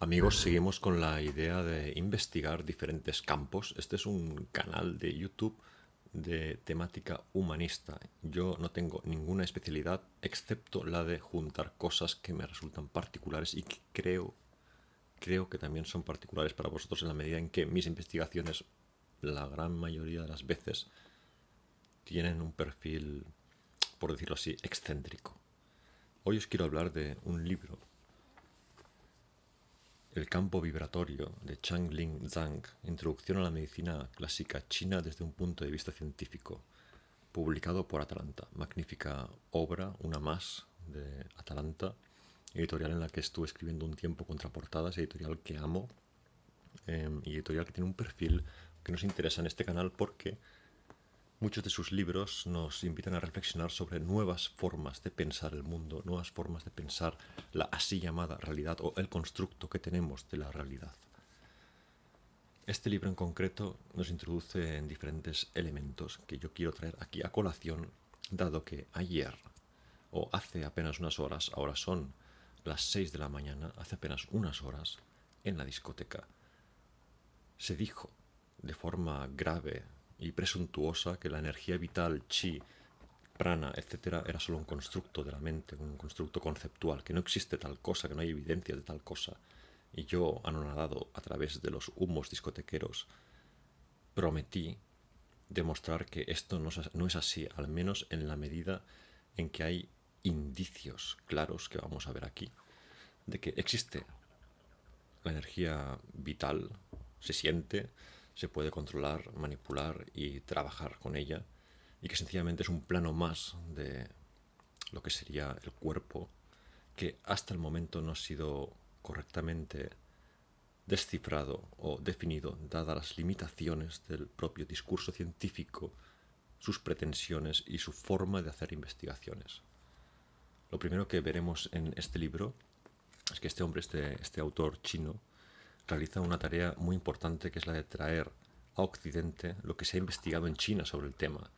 Amigos, seguimos con la idea de investigar diferentes campos. Este es un canal de YouTube de temática humanista. Yo no tengo ninguna especialidad excepto la de juntar cosas que me resultan particulares y que creo que también son particulares para vosotros en la medida en que mis investigaciones, la gran mayoría de las veces, tienen un perfil, por decirlo así, excéntrico. Hoy os quiero hablar de un libro, El campo vibratorio, de Chang-Ling Zhang, Introducción a la medicina clásica china desde un punto de vista científico, publicado por Atalanta. Magnífica obra, una más de Atalanta, editorial en la que estuve escribiendo un tiempo contraportadas, editorial que amo, y editorial que tiene un perfil que nos interesa en este canal porque muchos de sus libros nos invitan a reflexionar sobre nuevas formas de pensar el mundo, nuevas formas de pensar la así llamada realidad o el constructo que tenemos de la realidad. Este libro en concreto nos introduce en diferentes elementos que yo quiero traer aquí a colación, dado que ayer, o hace apenas unas horas, ahora son las 6 de la mañana, hace apenas unas horas, en la discoteca, se dijo de forma grave y presuntuosa que la energía vital, chi, prana, etcétera, era solo un constructo de la mente, un constructo conceptual, que no existe tal cosa, que no hay evidencia de tal cosa. Y yo, anonadado a través de los humos discotequeros, prometí demostrar que esto no es así, al menos en la medida en que hay indicios claros, que vamos a ver aquí, de que existe la energía vital, se siente, se puede controlar, manipular y trabajar con ella, y que sencillamente es un plano más de lo que sería el cuerpo, que hasta el momento no ha sido correctamente descifrado o definido, dadas las limitaciones del propio discurso científico, sus pretensiones y su forma de hacer investigaciones. Lo primero que veremos en este libro es que este hombre, este autor chino, realiza una tarea muy importante, que es la de traer a Occidente lo que se ha investigado en China sobre el tema.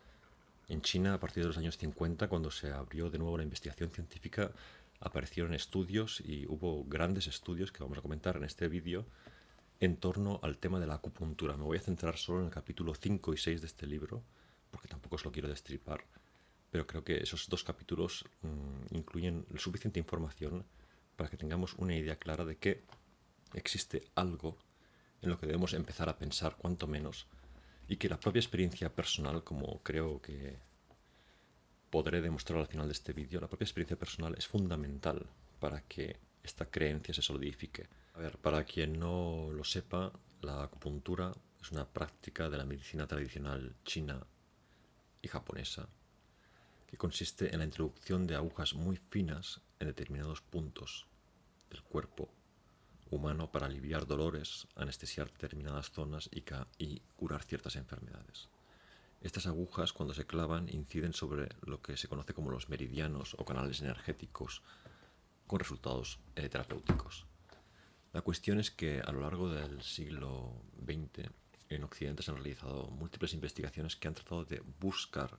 En China, a partir de los años 50, cuando se abrió de nuevo la investigación científica, aparecieron estudios y hubo grandes estudios que vamos a comentar en este vídeo en torno al tema de la acupuntura. Me voy a centrar solo en el capítulo 5 y 6 de este libro, porque tampoco os lo quiero destripar, pero creo que esos dos capítulos incluyen suficiente información para que tengamos una idea clara de que existe algo en lo que debemos empezar a pensar, cuanto menos, y que la propia experiencia personal, como creo que podré demostrar al final de este vídeo, la propia experiencia personal es fundamental para que esta creencia se solidifique. A ver, para quien no lo sepa, la acupuntura es una práctica de la medicina tradicional china y japonesa que consiste en la introducción de agujas muy finas en determinados puntos del cuerpo humano para aliviar dolores, anestesiar determinadas zonas y curar ciertas enfermedades. Estas agujas, cuando se clavan, inciden sobre lo que se conoce como los meridianos o canales energéticos, con resultados terapéuticos. La cuestión es que a lo largo del siglo XX en Occidente se han realizado múltiples investigaciones que han tratado de buscar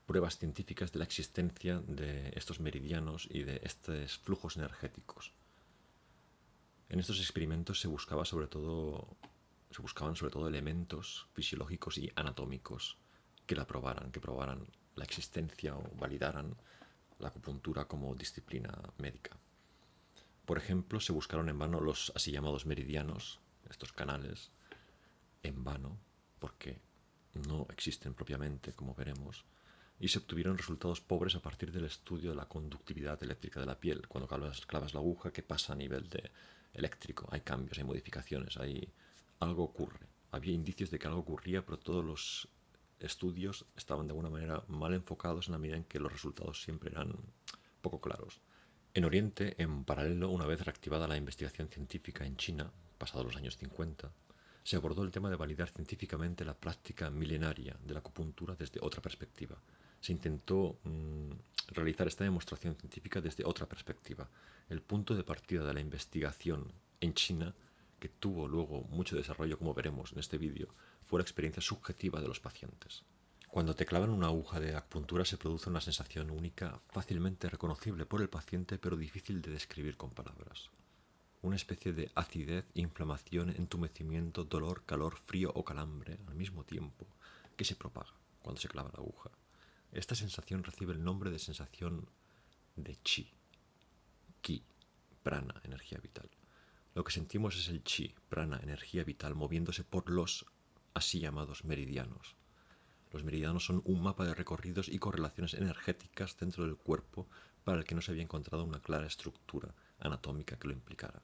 pruebas científicas de la existencia de estos meridianos y de estos flujos energéticos. En estos experimentos se buscaban sobre todo elementos fisiológicos y anatómicos que que probaran la existencia o validaran la acupuntura como disciplina médica. Por ejemplo, se buscaron en vano los así llamados meridianos, estos canales, en vano, porque no existen propiamente, como veremos, y se obtuvieron resultados pobres a partir del estudio de la conductividad eléctrica de la piel. Cuando clavas la aguja, ¿qué pasa a nivel de eléctrico? Hay cambios, hay modificaciones, algo ocurre. Había indicios de que algo ocurría, pero todos los estudios estaban de alguna manera mal enfocados en la medida en que los resultados siempre eran poco claros. En Oriente, en paralelo, una vez reactivada la investigación científica en China, pasados los años 50, se abordó el tema de validar científicamente la práctica milenaria de la acupuntura desde otra perspectiva. Se intentó realizar esta demostración científica desde otra perspectiva. El punto de partida de la investigación en China, que tuvo luego mucho desarrollo, como veremos en este vídeo, fue la experiencia subjetiva de los pacientes. Cuando te clavan una aguja de acupuntura se produce una sensación única, fácilmente reconocible por el paciente, pero difícil de describir con palabras. una especie de acidez, inflamación, entumecimiento, dolor, calor, frío o calambre al mismo tiempo que se propaga cuando se clava la aguja. Esta sensación recibe el nombre de sensación de chi, ki, prana, energía vital. Lo que sentimos es el chi, prana, energía vital, moviéndose por los así llamados meridianos. Los meridianos son un mapa de recorridos y correlaciones energéticas dentro del cuerpo para el que no se había encontrado una clara estructura anatómica que lo implicara.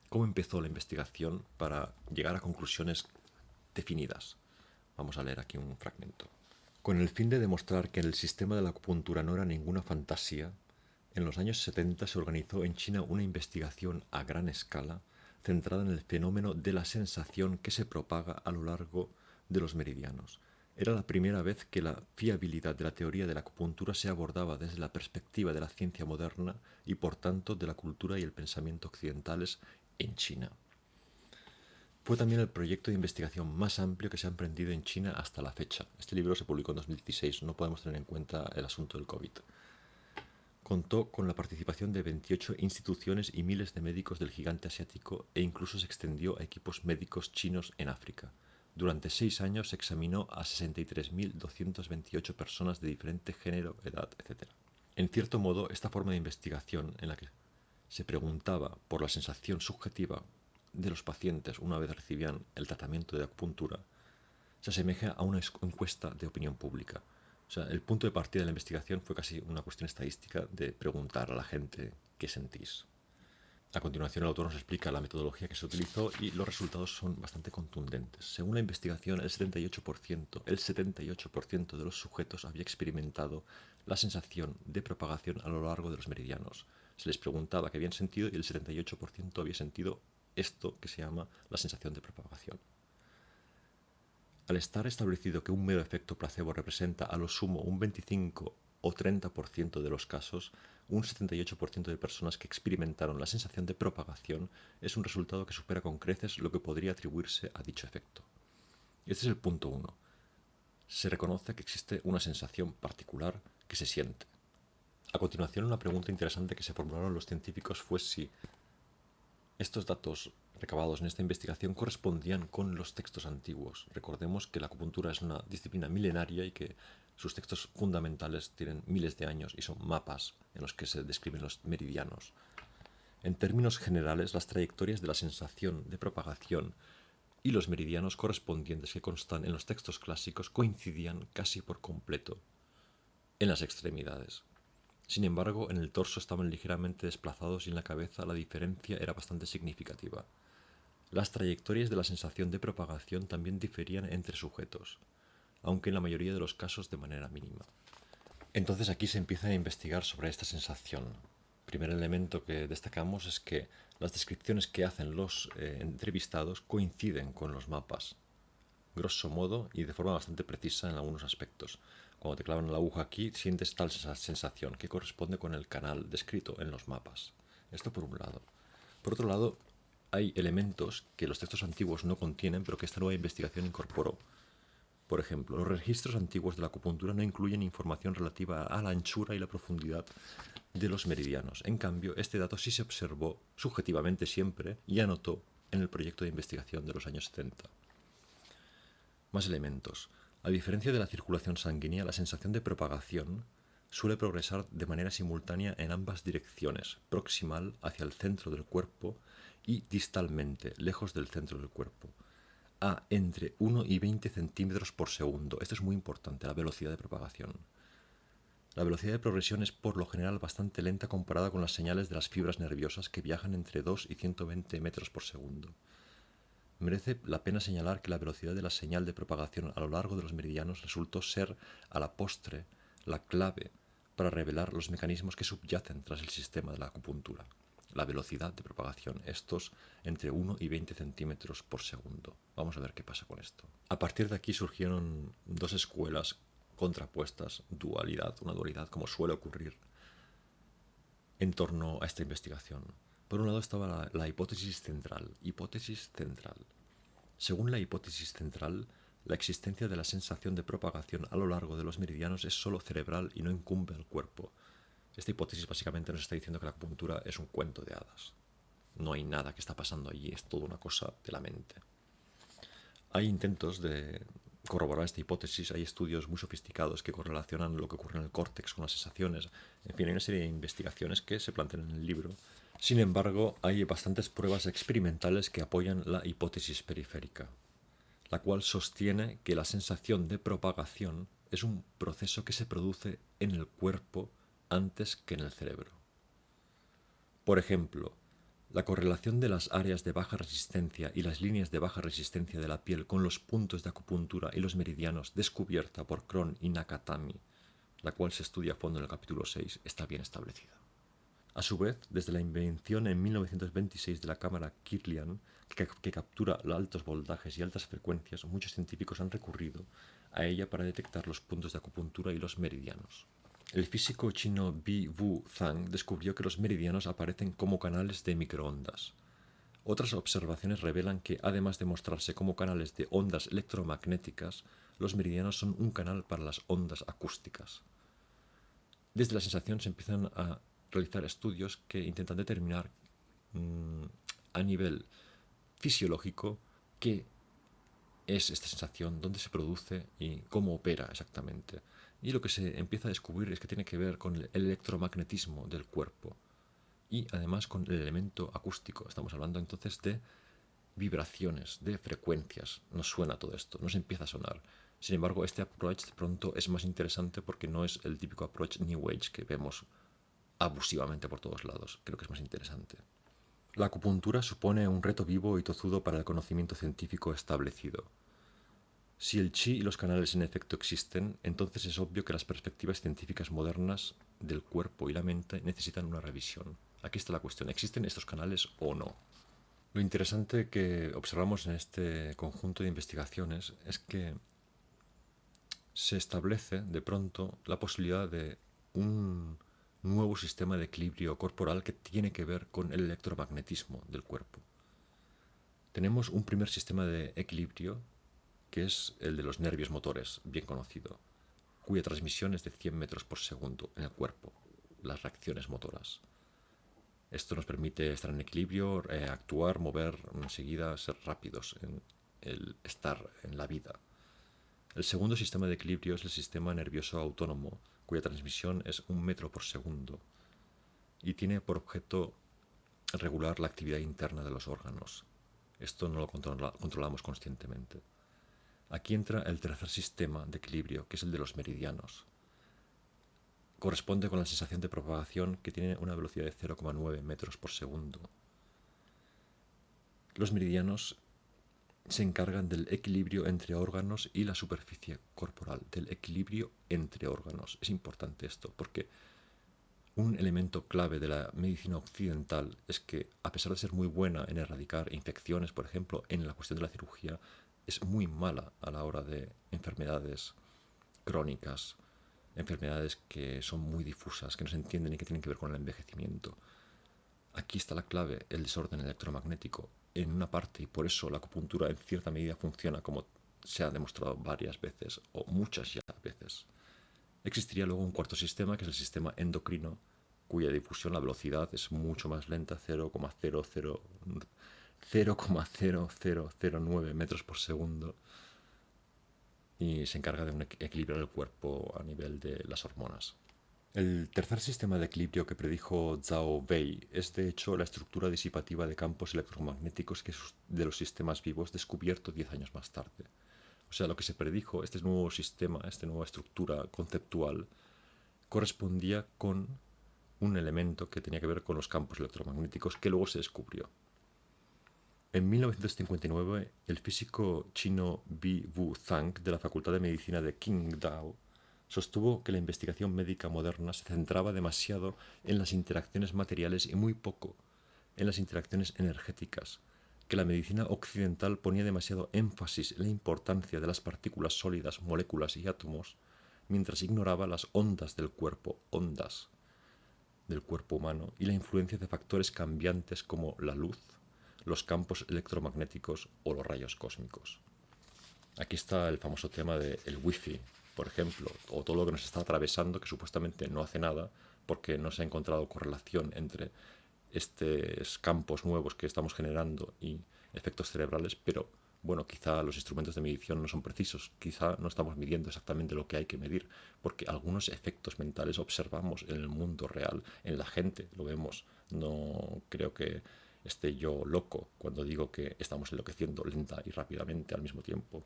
¿Cómo empezó la investigación para llegar a conclusiones definidas? Vamos a leer aquí un fragmento. Con el fin de demostrar que el sistema de la acupuntura no era ninguna fantasía, en los años 70 se organizó en China una investigación a gran escala centrada en el fenómeno de la sensación que se propaga a lo largo de los meridianos. Era la primera vez que la fiabilidad de la teoría de la acupuntura se abordaba desde la perspectiva de la ciencia moderna y por tanto de la cultura y el pensamiento occidentales en China. Fue también el proyecto de investigación más amplio que se ha emprendido en China hasta la fecha. Este libro se publicó en 2016, no podemos tener en cuenta el asunto del COVID. Contó con la participación de 28 instituciones y miles de médicos del gigante asiático e incluso se extendió a equipos médicos chinos en África. Durante 6 años se examinó a 63.228 personas de diferente género, edad, etc. En cierto modo, esta forma de investigación en la que se preguntaba por la sensación subjetiva de los pacientes una vez recibían el tratamiento de acupuntura se asemeja a una encuesta de opinión pública. O sea, el punto de partida de la investigación fue casi una cuestión estadística de preguntar a la gente qué sentís. A continuación, el autor nos explica la metodología que se utilizó y los resultados son bastante contundentes. Según la investigación, el 78% de los sujetos había experimentado la sensación de propagación a lo largo de los meridianos. Se les preguntaba qué habían sentido y el 78% había sentido esto que se llama la sensación de propagación. Al estar establecido que un mero efecto placebo representa a lo sumo un 25 o 30% de los casos, un 78% de personas que experimentaron la sensación de propagación es un resultado que supera con creces lo que podría atribuirse a dicho efecto. Este es el punto 1. Se reconoce que existe una sensación particular que se siente. A continuación, una pregunta interesante que se formularon los científicos fue si estos datos recabados en esta investigación correspondían con los textos antiguos. Recordemos que la acupuntura es una disciplina milenaria y que sus textos fundamentales tienen miles de años y son mapas en los que se describen los meridianos. En términos generales, las trayectorias de la sensación de propagación y los meridianos correspondientes que constan en los textos clásicos coincidían casi por completo en las extremidades. Sin embargo, en el torso estaban ligeramente desplazados y en la cabeza la diferencia era bastante significativa. Las trayectorias de la sensación de propagación también diferían entre sujetos, aunque en la mayoría de los casos de manera mínima. Entonces aquí se empieza a investigar sobre esta sensación. El primer elemento que destacamos es que las descripciones que hacen los entrevistados coinciden con los mapas, grosso modo y de forma bastante precisa en algunos aspectos. Cuando te clavan la aguja aquí, sientes tal sensación que corresponde con el canal descrito en los mapas. Esto por un lado. Por otro lado, hay elementos que los textos antiguos no contienen, pero que esta nueva investigación incorporó. Por ejemplo, los registros antiguos de la acupuntura no incluyen información relativa a la anchura y la profundidad de los meridianos. En cambio, este dato sí se observó subjetivamente siempre y anotó en el proyecto de investigación de los años 70. Más elementos. A diferencia de la circulación sanguínea, la sensación de propagación suele progresar de manera simultánea en ambas direcciones, proximal hacia el centro del cuerpo y distalmente, lejos del centro del cuerpo, a entre 1 y 20 centímetros por segundo. Esto es muy importante, la velocidad de propagación. La velocidad de progresión es por lo general bastante lenta comparada con las señales de las fibras nerviosas que viajan entre 2 y 120 metros por segundo. Merece la pena señalar que la velocidad de la señal de propagación a lo largo de los meridianos resultó ser, a la postre, la clave para revelar los mecanismos que subyacen tras el sistema de la acupuntura. La velocidad de propagación, estos entre 1 y 20 centímetros por segundo. Vamos a ver qué pasa con esto. A partir de aquí surgieron dos escuelas contrapuestas, una dualidad como suele ocurrir en torno a esta investigación. Por un lado estaba la hipótesis central. Según la hipótesis central, la existencia de la sensación de propagación a lo largo de los meridianos es solo cerebral y no incumbe al cuerpo. Esta hipótesis básicamente nos está diciendo que la acupuntura es un cuento de hadas. no hay nada que está pasando allí, es toda una cosa de la mente. Hay intentos de corroborar esta hipótesis, hay estudios muy sofisticados que correlacionan lo que ocurre en el córtex con las sensaciones, en fin, hay una serie de investigaciones que se plantean en el libro. Sin embargo, hay bastantes pruebas experimentales que apoyan la hipótesis periférica, la cual sostiene que la sensación de propagación es un proceso que se produce en el cuerpo antes que en el cerebro. Por ejemplo, la correlación de las áreas de baja resistencia y las líneas de baja resistencia de la piel con los puntos de acupuntura y los meridianos descubierta por Cron y Nakatami, la cual se estudia a fondo en el capítulo 6, está bien establecida. A su vez, desde la invención en 1926 de la cámara Kirlian, que captura altos voltajes y altas frecuencias, muchos científicos han recurrido a ella para detectar los puntos de acupuntura y los meridianos. El físico chino Bi Wu Zhang descubrió que los meridianos aparecen como canales de microondas. Otras observaciones revelan que, además de mostrarse como canales de ondas electromagnéticas, los meridianos son un canal para las ondas acústicas. Desde la sensación se empiezan a realizar estudios que intentan determinar a nivel fisiológico qué es esta sensación, dónde se produce y cómo opera exactamente. Y lo que se empieza a descubrir es que tiene que ver con el electromagnetismo del cuerpo y además con el elemento acústico. Estamos hablando entonces de vibraciones, de frecuencias. Nos suena todo esto, nos empieza a sonar. Sin embargo, este approach de pronto es más interesante porque no es el típico approach New Age que vemos abusivamente por todos lados. Creo que es más interesante. La acupuntura supone un reto vivo y tozudo para el conocimiento científico establecido. Si el chi y los canales en efecto existen, entonces es obvio que las perspectivas científicas modernas del cuerpo y la mente necesitan una revisión. Aquí está la cuestión, ¿existen estos canales o no? Lo interesante que observamos en este conjunto de investigaciones es que se establece de pronto la posibilidad de un nuevo sistema de equilibrio corporal que tiene que ver con el electromagnetismo del cuerpo. Tenemos un primer sistema de equilibrio que es el de los nervios motores, bien conocido, cuya transmisión es de 100 metros por segundo en el cuerpo, las reacciones motoras. Esto nos permite estar en equilibrio, actuar, mover enseguida, ser rápidos en el estar en la vida. El segundo sistema de equilibrio es el sistema nervioso autónomo, cuya transmisión es 1 metro por segundo y tiene por objeto regular la actividad interna de los órganos. Esto no lo controlamos conscientemente. Aquí entra el tercer sistema de equilibrio, que es el de los meridianos. Corresponde con la sensación de propagación que tiene una velocidad de 0,9 metros por segundo. Los meridianos se encargan del equilibrio entre órganos y la superficie corporal, del equilibrio entre órganos. Es importante esto, porque un elemento clave de la medicina occidental es que, a pesar de ser muy buena en erradicar infecciones, por ejemplo, en la cuestión de la cirugía, es muy mala a la hora de enfermedades crónicas, enfermedades que son muy difusas, que no se entienden y que tienen que ver con el envejecimiento. Aquí está la clave, el desorden electromagnético, en una parte, y por eso la acupuntura en cierta medida funciona como se ha demostrado varias veces, o muchas ya veces. Existiría luego un cuarto sistema, que es el sistema endocrino, cuya difusión, la velocidad es mucho más lenta, 0,0009 metros por segundo, y se encarga de equilibrar el cuerpo a nivel de las hormonas. El tercer sistema de equilibrio que predijo Zhao Wei es de hecho la estructura disipativa de campos electromagnéticos que es de los sistemas vivos descubierto 10 años más tarde. O sea, lo que se predijo, este nuevo sistema, esta nueva estructura conceptual, correspondía con un elemento que tenía que ver con los campos electromagnéticos que luego se descubrió. En 1959, el físico chino Bi Wu Zhang de la Facultad de Medicina de Qingdao sostuvo que la investigación médica moderna se centraba demasiado en las interacciones materiales y muy poco en las interacciones energéticas, que la medicina occidental ponía demasiado énfasis en la importancia de las partículas sólidas, moléculas y átomos, mientras ignoraba las ondas del cuerpo humano y la influencia de factores cambiantes como la luz, los campos electromagnéticos o los rayos cósmicos. Aquí está el famoso tema del wifi, por ejemplo, o todo lo que nos está atravesando que supuestamente no hace nada porque no se ha encontrado correlación entre estos campos nuevos que estamos generando y efectos cerebrales, pero bueno, quizá los instrumentos de medición no son precisos, quizá no estamos midiendo exactamente lo que hay que medir, porque algunos efectos mentales observamos en el mundo real, en la gente, lo vemos. No creo que esté yo loco cuando digo que estamos enloqueciendo lenta y rápidamente al mismo tiempo.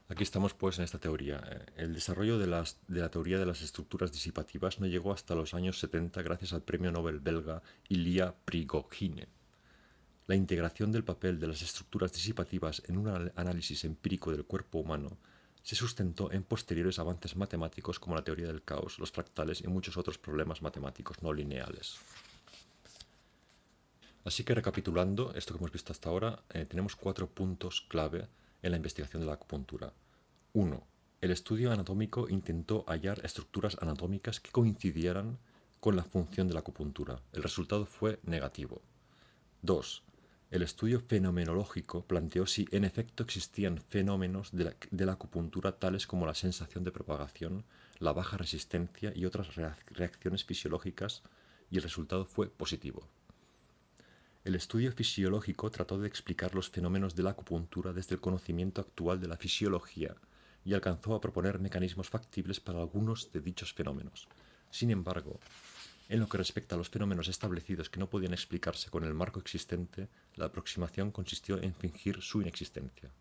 Aquí estamos pues en esta teoría. El desarrollo de la teoría de las estructuras disipativas no llegó hasta los años 70 gracias al premio Nobel belga Ilya Prigogine. La integración del papel de las estructuras disipativas en un análisis empírico del cuerpo humano se sustentó en posteriores avances matemáticos como la teoría del caos, los fractales y muchos otros problemas matemáticos no lineales. Así que recapitulando esto que hemos visto hasta ahora, tenemos 4 puntos clave en la investigación de la acupuntura. 1. El estudio anatómico intentó hallar estructuras anatómicas que coincidieran con la función de la acupuntura. El resultado fue negativo. 2. El estudio fenomenológico planteó si en efecto existían fenómenos de la acupuntura tales como la sensación de propagación, la baja resistencia y otras reacciones fisiológicas, y el resultado fue positivo. El estudio fisiológico trató de explicar los fenómenos de la acupuntura desde el conocimiento actual de la fisiología y alcanzó a proponer mecanismos factibles para algunos de dichos fenómenos. Sin embargo, en lo que respecta a los fenómenos establecidos que no podían explicarse con el marco existente, la aproximación consistió en fingir su inexistencia.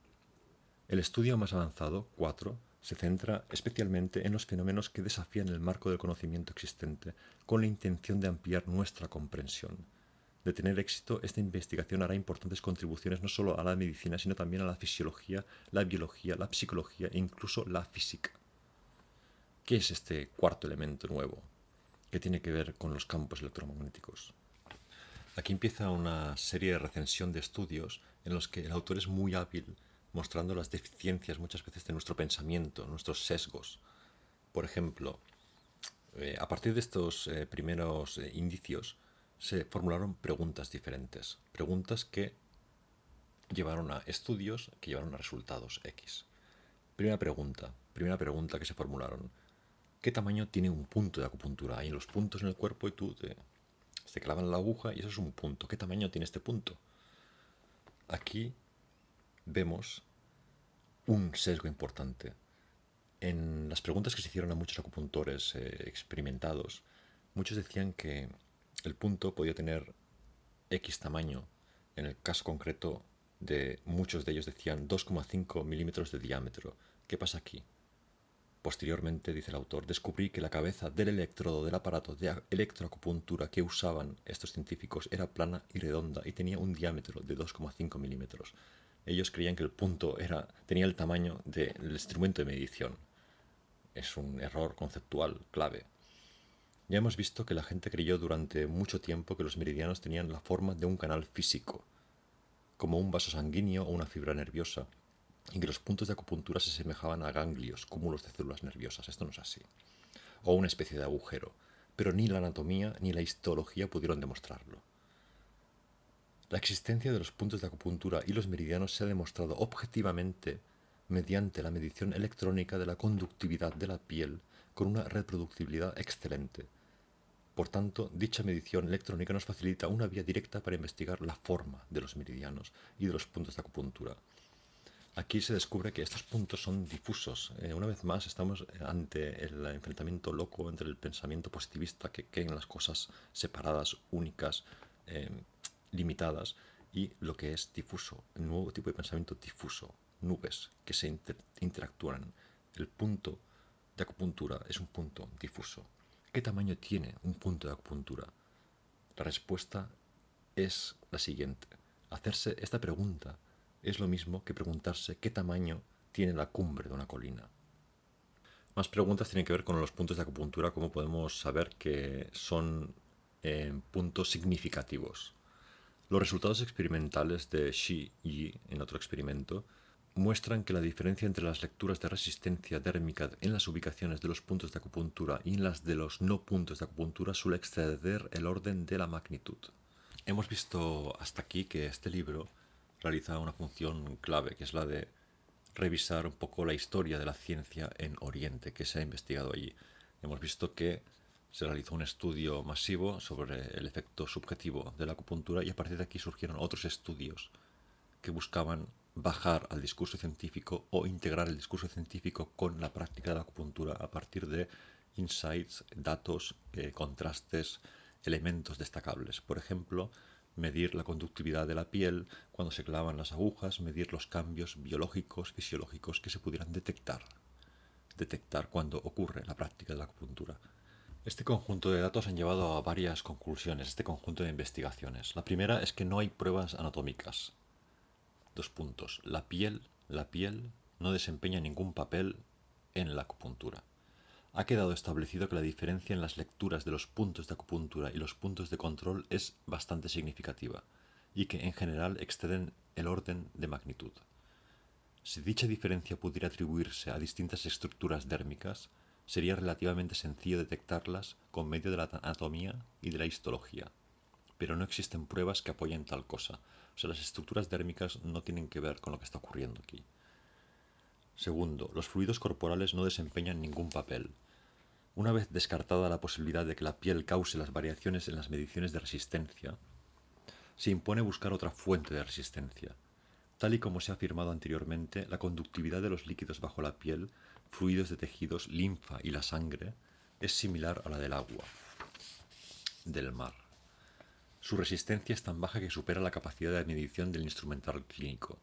El estudio más avanzado, 4, se centra especialmente en los fenómenos que desafían el marco del conocimiento existente con la intención de ampliar nuestra comprensión. De tener éxito, esta investigación hará importantes contribuciones no solo a la medicina, sino también a la fisiología, la biología, la psicología e incluso la física. ¿Qué es este cuarto elemento nuevo que tiene que ver con los campos electromagnéticos? Aquí empieza una serie de recensión de estudios en los que el autor es muy hábil mostrando las deficiencias muchas veces de nuestro pensamiento, nuestros sesgos. Por ejemplo, a partir de estos primeros indicios, se formularon preguntas diferentes, preguntas que llevaron a estudios que llevaron a resultados X. Primera pregunta que se formularon. ¿Qué tamaño tiene un punto de acupuntura? Hay los puntos en el cuerpo y te clavan la aguja y eso es un punto. ¿Qué tamaño tiene este punto? Aquí vemos un sesgo importante. En las preguntas que se hicieron a muchos acupuntores experimentados, muchos decían que el punto podía tener X tamaño. En el caso concreto de muchos de ellos decían 2,5 milímetros de diámetro. ¿Qué pasa aquí? Posteriormente, dice el autor, descubrí que la cabeza del electrodo del aparato de electroacupuntura que usaban estos científicos era plana y redonda y tenía un diámetro de 2,5 milímetros. Ellos creían que el punto tenía el tamaño del instrumento de medición. Es un error conceptual clave. Ya hemos visto que la gente creyó durante mucho tiempo que los meridianos tenían la forma de un canal físico, como un vaso sanguíneo o una fibra nerviosa, y que los puntos de acupuntura se asemejaban a ganglios, cúmulos de células nerviosas. Esto no es así. O una especie de agujero. Pero ni la anatomía ni la histología pudieron demostrarlo. La existencia de los puntos de acupuntura y los meridianos se ha demostrado objetivamente mediante la medición electrónica de la conductividad de la piel con una reproducibilidad excelente. Por tanto, dicha medición electrónica nos facilita una vía directa para investigar la forma de los meridianos y de los puntos de acupuntura. Aquí se descubre que estos puntos son difusos. Una vez más estamos ante el enfrentamiento loco entre el pensamiento positivista que creen las cosas separadas, únicas, limitadas, y lo que es difuso, el nuevo tipo de pensamiento difuso, nubes que se interactúan. El punto de acupuntura es un punto difuso. ¿Qué tamaño tiene un punto de acupuntura? La respuesta es la siguiente. Hacerse esta pregunta es lo mismo que preguntarse qué tamaño tiene la cumbre de una colina. Más preguntas tienen que ver con los puntos de acupuntura, cómo podemos saber que son puntos significativos. Los resultados experimentales de Shi Yi en otro experimento muestran que la diferencia entre las lecturas de resistencia térmica en las ubicaciones de los puntos de acupuntura y en las de los no puntos de acupuntura suele exceder el orden de la magnitud. Hemos visto hasta aquí que este libro realiza una función clave, que es la de revisar un poco la historia de la ciencia en Oriente, que se ha investigado allí. Hemos visto que Se realizó un estudio masivo sobre el efecto subjetivo de la acupuntura y a partir de aquí surgieron otros estudios que buscaban bajar al discurso científico o integrar el discurso científico con la práctica de la acupuntura a partir de insights, datos, contrastes, elementos destacables. Por ejemplo, medir la conductividad de la piel cuando se clavan las agujas, medir los cambios biológicos, fisiológicos que se pudieran detectar cuando ocurre la práctica de la acupuntura. Este conjunto de datos han llevado a varias conclusiones, este conjunto de investigaciones. La primera es que no hay pruebas anatómicas. Dos puntos. La piel no desempeña ningún papel en la acupuntura. Ha quedado establecido que la diferencia en las lecturas de los puntos de acupuntura y los puntos de control es bastante significativa y que en general exceden el orden de magnitud. Si dicha diferencia pudiera atribuirse a distintas estructuras dérmicas, sería relativamente sencillo detectarlas con medio de la anatomía y de la histología, pero no existen pruebas que apoyen tal cosa. O sea, las estructuras dérmicas no tienen que ver con lo que está ocurriendo aquí. Segundo, los fluidos corporales no desempeñan ningún papel. Una vez descartada la posibilidad de que la piel cause las variaciones en las mediciones de resistencia, se impone buscar otra fuente de resistencia. Tal y como se ha afirmado anteriormente, la conductividad de los líquidos bajo la piel, fluidos de tejidos, linfa y la sangre, es similar a la del agua, del mar. Su resistencia es tan baja que supera la capacidad de medición del instrumental clínico.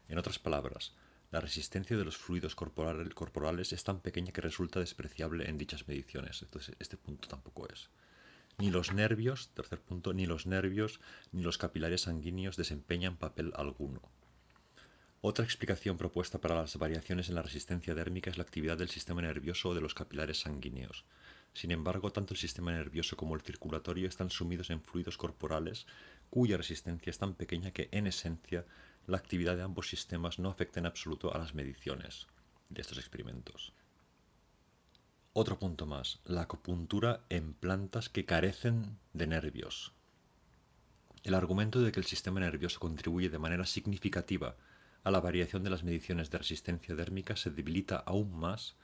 En otras palabras, la resistencia de los fluidos corporales es tan pequeña que resulta despreciable en dichas mediciones. Entonces, este punto tampoco es. Ni los nervios, tercer punto, ni los nervios ni los capilares sanguíneos desempeñan papel alguno. Otra explicación propuesta para las variaciones en la resistencia dérmica es la actividad del sistema nervioso o de los capilares sanguíneos. Sin embargo, tanto el sistema nervioso como el circulatorio están sumidos en fluidos corporales cuya resistencia es tan pequeña que, en esencia, la actividad de ambos sistemas no afecta en absoluto a las mediciones de estos experimentos. Otro punto más, la acupuntura en plantas que carecen de nervios. El argumento de que el sistema nervioso contribuye de manera significativa a la variación de las mediciones de resistencia dérmica se debilita aún más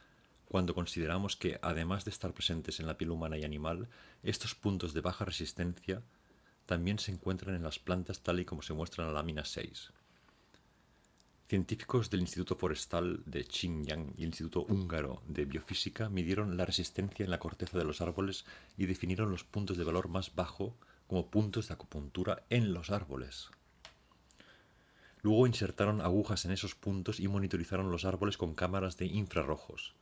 cuando consideramos que, además de estar presentes en la piel humana y animal, estos puntos de baja resistencia también se encuentran en las plantas tal y como se muestra en la lámina 6. Científicos del Instituto Forestal de Xinjiang y el Instituto Húngaro de Biofísica midieron la resistencia en la corteza de los árboles y definieron los puntos de valor más bajo como puntos de acupuntura en los árboles. Luego insertaron agujas en esos puntos y monitorizaron los árboles con cámaras de infrarrojos.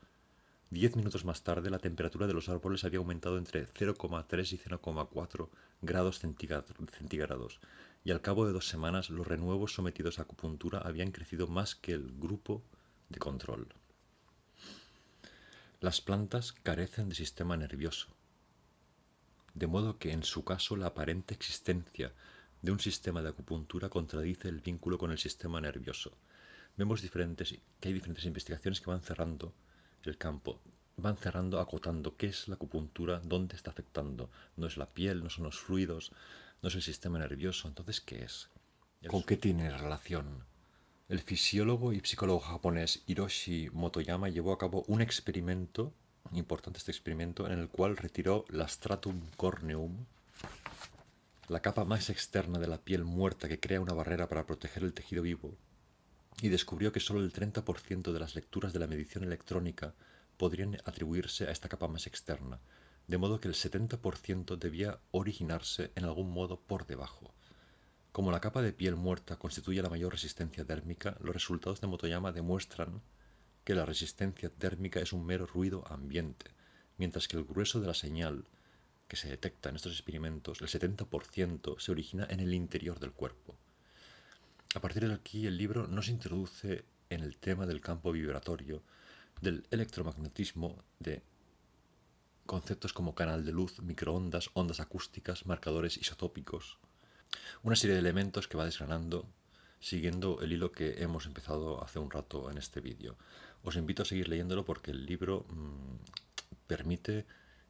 10 minutos más tarde, la temperatura de los árboles había aumentado entre 0,3 y 0,4 grados centígrados, y al cabo de 2 semanas los renuevos sometidos a acupuntura habían crecido más que el grupo de control. Las plantas carecen de sistema nervioso, de modo que en su caso la aparente existencia de un sistema de acupuntura contradice el vínculo con el sistema nervioso. Vemos que hay diferentes investigaciones que van cerrando el campo, van cerrando, acotando qué es la acupuntura, dónde está afectando. No es la piel, no son los fluidos, no es el sistema nervioso. Entonces, ¿qué es? ¿Con qué tiene relación? El fisiólogo y psicólogo japonés Hiroshi Motoyama llevó a cabo un experimento, importante este experimento, en el cual retiró la stratum corneum, la capa más externa de la piel muerta que crea una barrera para proteger el tejido vivo, y descubrió que solo el 30% de las lecturas de la medición electrónica podrían atribuirse a esta capa más externa, de modo que el 70% debía originarse en algún modo por debajo. Como la capa de piel muerta constituye la mayor resistencia térmica, los resultados de Motoyama demuestran que la resistencia térmica es un mero ruido ambiente, mientras que el grueso de la señal que se detecta en estos experimentos, el 70%, se origina en el interior del cuerpo. A partir de aquí, el libro nos introduce en el tema del campo vibratorio, del electromagnetismo, de conceptos como canal de luz, microondas, ondas acústicas, marcadores isotópicos. Una serie de elementos que va desgranando siguiendo el hilo que hemos empezado hace un rato en este vídeo. Os invito a seguir leyéndolo porque el libro permite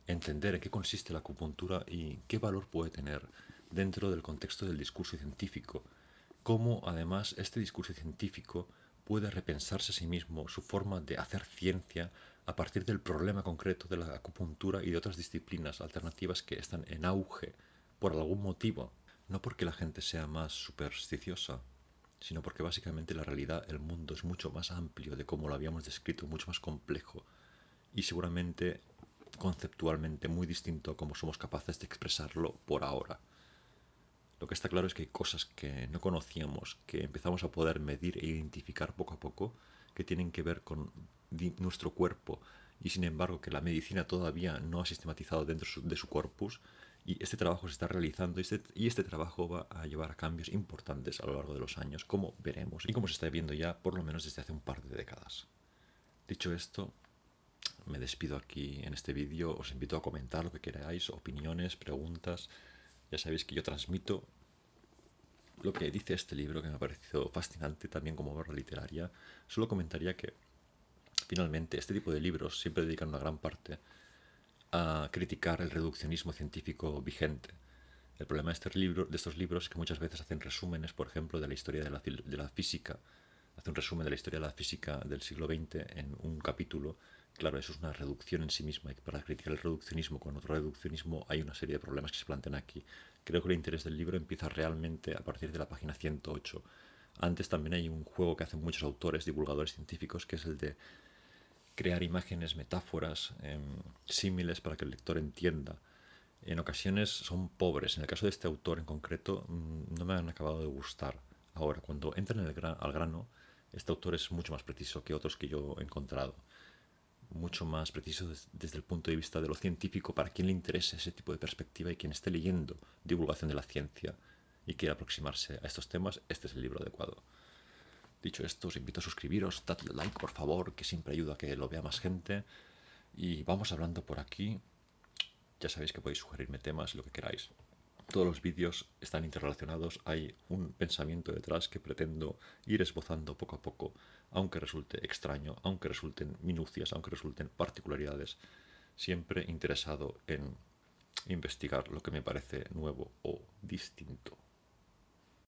entender en qué consiste la acupuntura y qué valor puede tener dentro del contexto del discurso científico. Cómo, además, este discurso científico puede repensarse a sí mismo su forma de hacer ciencia a partir del problema concreto de la acupuntura y de otras disciplinas alternativas que están en auge por algún motivo. No porque la gente sea más supersticiosa, sino porque básicamente la realidad, el mundo es mucho más amplio de como lo habíamos descrito, mucho más complejo y seguramente conceptualmente muy distinto a como somos capaces de expresarlo por ahora. Lo que está claro es que hay cosas que no conocíamos, que empezamos a poder medir e identificar poco a poco, que tienen que ver con nuestro cuerpo y sin embargo que la medicina todavía no ha sistematizado dentro de su corpus, y este trabajo se está realizando y este trabajo va a llevar a cambios importantes a lo largo de los años, como veremos y como se está viendo ya por lo menos desde hace un par de décadas. Dicho esto, me despido aquí en este vídeo, os invito a comentar lo que queráis, opiniones, preguntas. Ya sabéis que yo transmito lo que dice este libro, que me ha parecido fascinante también como obra literaria. Solo comentaría que finalmente este tipo de libros siempre dedican una gran parte a criticar el reduccionismo científico vigente. El problema de estos libros es que muchas veces hacen resúmenes, por ejemplo, de la historia de la física. Hace un resumen de la historia de la física del siglo XX en un capítulo. Claro, eso es una reducción en sí misma, y para criticar el reduccionismo con otro reduccionismo hay una serie de problemas que se plantean aquí. Creo que el interés del libro empieza realmente a partir de la página 108. Antes también hay un juego que hacen muchos autores, divulgadores científicos, que es el de crear imágenes, metáforas, símiles para que el lector entienda. En ocasiones son pobres. En el caso de este autor en concreto, no me han acabado de gustar. Ahora, cuando entran al grano, este autor es mucho más preciso que otros que yo he encontrado. Mucho más preciso desde el punto de vista de lo científico para quien le interese ese tipo de perspectiva y quien esté leyendo divulgación de la ciencia y quiera aproximarse a estos temas. Este es el libro adecuado. Dicho esto, os invito a suscribiros, dadle like por favor, que siempre ayuda a que lo vea más gente. Y vamos hablando por aquí. Ya sabéis que podéis sugerirme temas, lo que queráis. Todos los vídeos están interrelacionados, hay un pensamiento detrás que pretendo ir esbozando poco a poco, aunque resulte extraño, aunque resulten minucias, aunque resulten particularidades, siempre interesado en investigar lo que me parece nuevo o distinto.